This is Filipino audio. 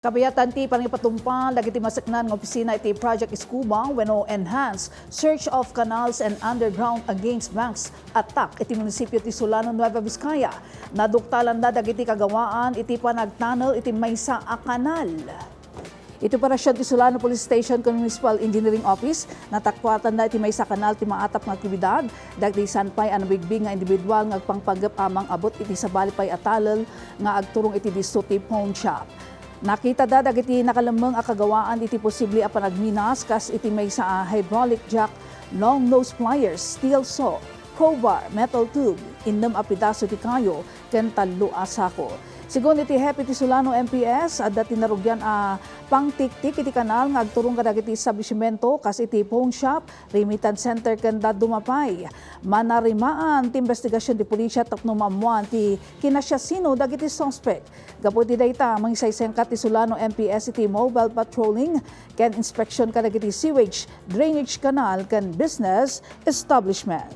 Kabayatan ti pangipatumpa dagiti masaknan ng opisina iti Project Skubang wenno enhance search of canals and underground against banks attack iti munisipyo ti Solano, Nueva Vizcaya. Naduktalan na dagiti kagawaan iti panag-tunnel iti maysa a kanal. Iti operasyon ti Solano Police Station ken Municipal Engineering Office natakwatan na iti maysa kanal ti maatap nga aktibidad dagiti sanpay an bigbig nga individual nga agpangpanggep amang abot iti sabali pay atalel nga agturong iti disto ti pawnshop. Nakita da dagiti nakalamang a kagawaan iti posible a panagminas kas iti maysa a hydraulic jack, long nose pliers, steel saw, crowbar, metal tube, innem a pidaso ti kayo ken tallo a sako. Sigon iti Hepe ti Solano MPS adda tinarugyan a pangtiktik iti kanal nga agturong kadagiti establishmento kas iti pawnshop, remittance center ken dumapay. Manarimaan ti investigasyon ti pulisya tapno mamuan ti kinasyasino dagiti suspect. Gapu ti dayta mangisaysengkat ti Solano MPS iti mobile patrolling ken inspection kadagiti sewage, drainage canal ken business establishment.